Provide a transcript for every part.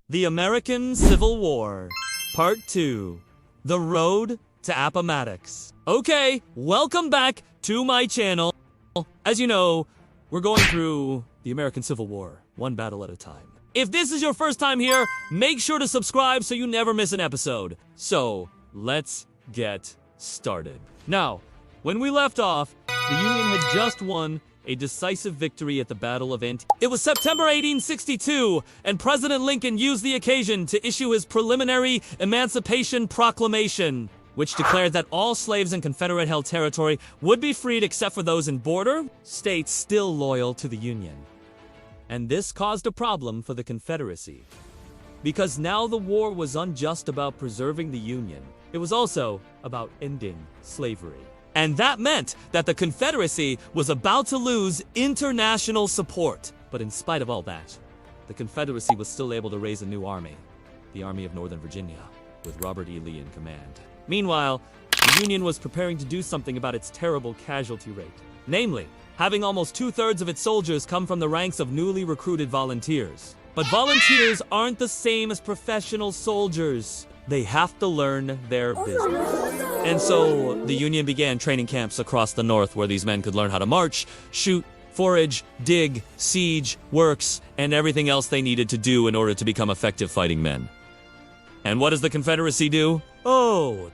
The American Civil War, Part 2, The Road to Appomattox. Okay, welcome back to my channel. As you know, we're going through the American Civil War, one battle at a time. If this is your first time here, make sure to subscribe so you never miss an episode. So, let's get started. Now, when we left off, the Union had just won a decisive victory at the Battle of Antietam. It was September 1862, and President Lincoln used the occasion to issue his preliminary Emancipation Proclamation, which declared that all slaves in Confederate-held territory would be freed except for those in border states still loyal to the Union. And this caused a problem for the Confederacy, because now the war was unjust about preserving the Union. It was also about ending slavery. And that meant that the Confederacy was about to lose international support. But in spite of all that, the Confederacy was still able to raise a new army, the Army of Northern Virginia, with Robert E. Lee in command. Meanwhile, the Union was preparing to do something about its terrible casualty rate. Namely, having almost 2/3 of its soldiers come from the ranks of newly recruited volunteers. But volunteers aren't the same as professional soldiers. They have to learn their business. And so, the Union began training camps across the North where these men could learn how to march, shoot, forage, dig, siege, works, and everything else they needed to do in order to become effective fighting men. And what does the Confederacy do? Oh,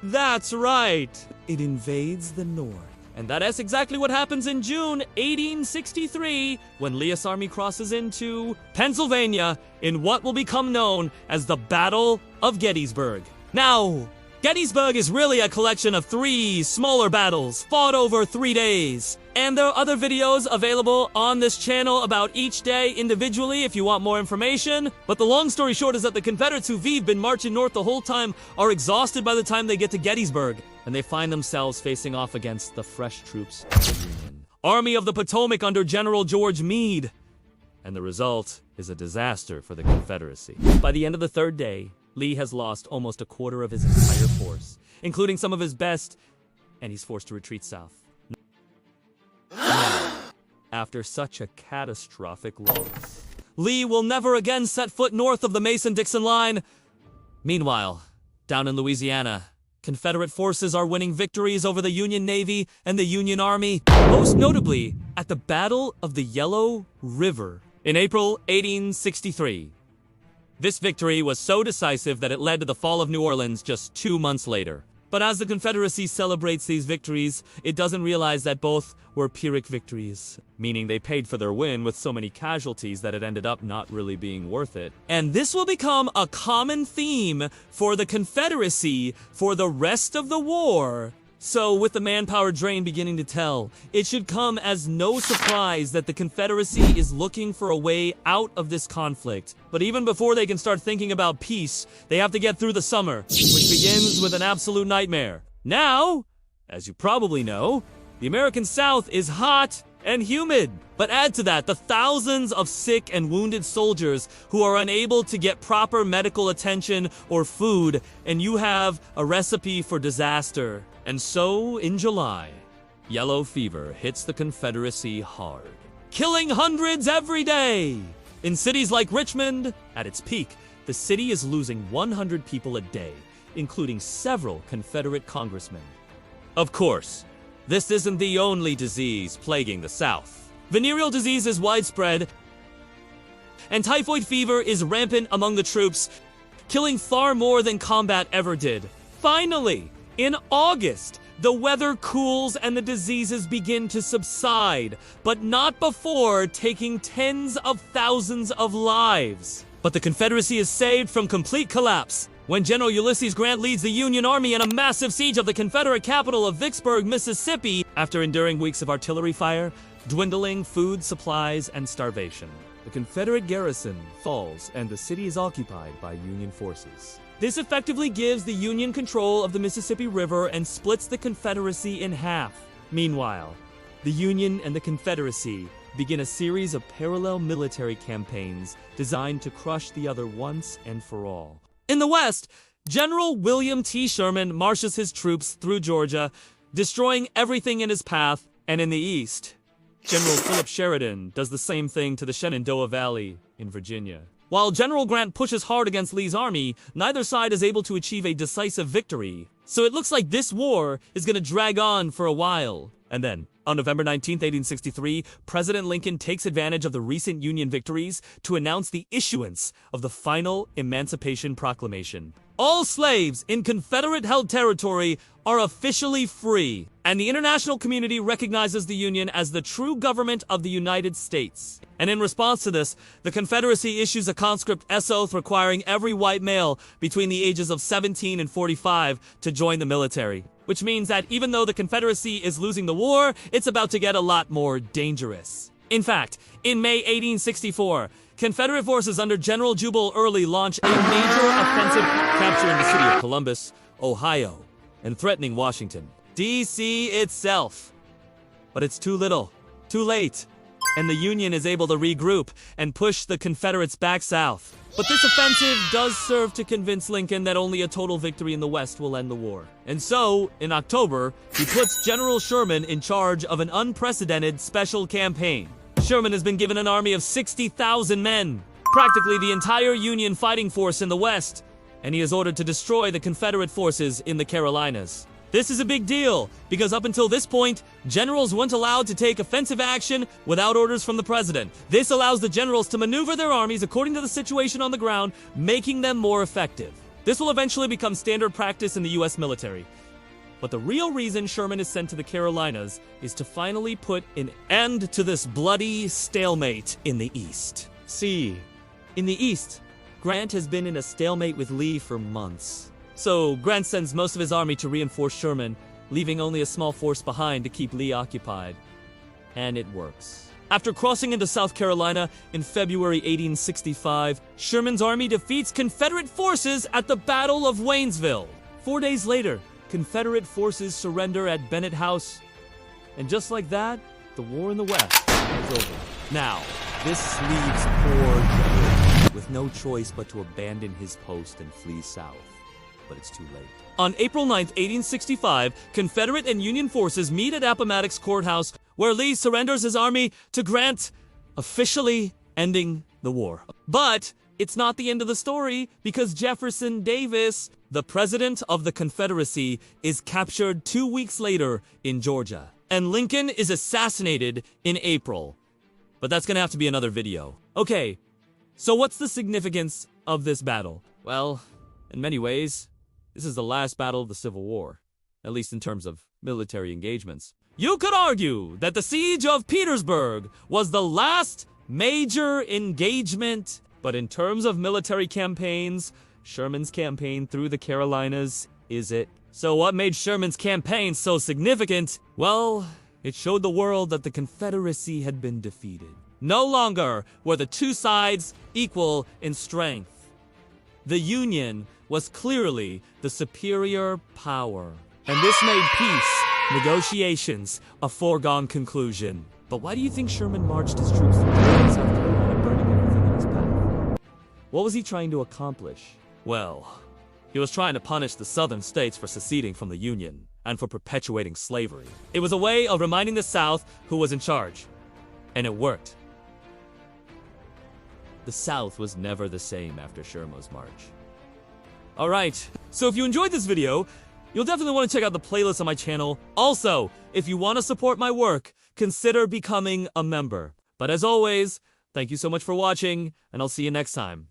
that's right. It invades the North. And that's exactly what happens in June 1863 when Lee's army crosses into Pennsylvania in what will become known as the Battle of Gettysburg. Now, Gettysburg is really a collection of 3 smaller battles fought over 3 days. And there are other videos available on this channel about each day individually if you want more information. But the long story short is that the Confederates who've been marching north the whole time are exhausted by the time they get to Gettysburg. And they find themselves facing off against the fresh troops of the Union. Army of the Potomac under General George Meade. And the result is a disaster for the Confederacy. By the end of the 3rd day, Lee has lost almost 1/4 of his entire force, including some of his best, and he's forced to retreat south. Now, after such a catastrophic loss, Lee will never again set foot north of the Mason-Dixon line. Meanwhile, down in Louisiana, Confederate forces are winning victories over the Union Navy and the Union Army, most notably at the Battle of the Yellow River in April 1863. This victory was so decisive that it led to the fall of New Orleans just 2 months later. But as the Confederacy celebrates these victories, it doesn't realize that both were Pyrrhic victories, meaning they paid for their win with so many casualties that it ended up not really being worth it. And this will become a common theme for the Confederacy for the rest of the war. So, with the manpower drain beginning to tell, it should come as no surprise that the Confederacy is looking for a way out of this conflict. But even before they can start thinking about peace, they have to get through the summer, which begins with an absolute nightmare. Now, as you probably know, the American South is hot and humid. But add to that the thousands of sick and wounded soldiers who are unable to get proper medical attention or food, and you have a recipe for disaster. And so, in July, yellow fever hits the Confederacy hard, killing hundreds every day. In cities like Richmond, at its peak, the city is losing 100 people a day, including several Confederate congressmen. Of course, this isn't the only disease plaguing the South. Venereal disease is widespread, and typhoid fever is rampant among the troops, killing far more than combat ever did. Finally, in August, the weather cools and the diseases begin to subside, but not before taking tens of thousands of lives. But the Confederacy is saved from complete collapse when General Ulysses Grant leads the Union Army in a massive siege of the Confederate capital of Vicksburg, Mississippi, after enduring weeks of artillery fire, dwindling food supplies, and starvation. The Confederate garrison falls and the city is occupied by Union forces. This effectively gives the Union control of the Mississippi River and splits the Confederacy in half. Meanwhile, the Union and the Confederacy begin a series of parallel military campaigns designed to crush the other once and for all. In the West, General William T. Sherman marches his troops through Georgia, destroying everything in his path, and in the East, General Philip Sheridan does the same thing to the Shenandoah Valley in Virginia. While General Grant pushes hard against Lee's army, neither side is able to achieve a decisive victory. So it looks like this war is going to drag on for a while. And then, on November 19, 1863, President Lincoln takes advantage of the recent Union victories to announce the issuance of the final Emancipation Proclamation. All slaves in Confederate-held territory are officially free, and the international community recognizes the Union as the true government of the United States. And in response to this, the Confederacy issues a conscript oath requiring every white male between the ages of 17 and 45 to join the military. Which means that even though the Confederacy is losing the war, it's about to get a lot more dangerous. In fact, in May 1864, Confederate forces under General Jubal Early launch a major offensive, capturing the city of Columbus, Ohio, and threatening Washington, D.C. itself. But it's too little, too late, and the Union is able to regroup and push the Confederates back south. But this offensive does serve to convince Lincoln that only a total victory in the West will end the war. And so, in October, he puts General Sherman in charge of an unprecedented special campaign. Sherman has been given an army of 60,000 men, practically the entire Union fighting force in the West, and he is ordered to destroy the Confederate forces in the Carolinas. This is a big deal, because up until this point, generals weren't allowed to take offensive action without orders from the president. This allows the generals to maneuver their armies according to the situation on the ground, making them more effective. This will eventually become standard practice in the U.S. military. But the real reason Sherman is sent to the Carolinas is to finally put an end to this bloody stalemate in the East. See, in the East, Grant has been in a stalemate with Lee for months. So Grant sends most of his army to reinforce Sherman, leaving only a small force behind to keep Lee occupied. And it works. After crossing into South Carolina in February 1865, Sherman's army defeats Confederate forces at the Battle of Waynesville. 4 days later, Confederate forces surrender at Bennett House. And just like that, the war in the West is over. Now, this leaves poor General with no choice but to abandon his post and flee south. But it's too late. On April 9, 1865, Confederate and Union forces meet at Appomattox Courthouse, where Lee surrenders his army to Grant, officially ending the war. But it's not the end of the story, because Jefferson Davis, the president of the Confederacy, is captured 2 weeks later in Georgia. And Lincoln is assassinated in April. But that's gonna have to be another video. Okay, so what's the significance of this battle? Well, in many ways, this is the last battle of the Civil War, at least in terms of military engagements. You could argue that the Siege of Petersburg was the last major engagement, but in terms of military campaigns, Sherman's campaign through the Carolinas is it. So what made Sherman's campaign so significant? Well, it showed the world that the Confederacy had been defeated. No longer were the two sides equal in strength. The Union was clearly the superior power. And this made peace, negotiations, a foregone conclusion. But why do you think Sherman marched his troops through South Carolina, burning everything in his path? What was he trying to accomplish? Well, he was trying to punish the southern states for seceding from the Union and for perpetuating slavery. It was a way of reminding the South who was in charge. And it worked. The South was never the same after Sherman's march. Alright, so if you enjoyed this video, you'll definitely want to check out the playlist on my channel. Also, if you want to support my work, consider becoming a member. But as always, thank you so much for watching, and I'll see you next time.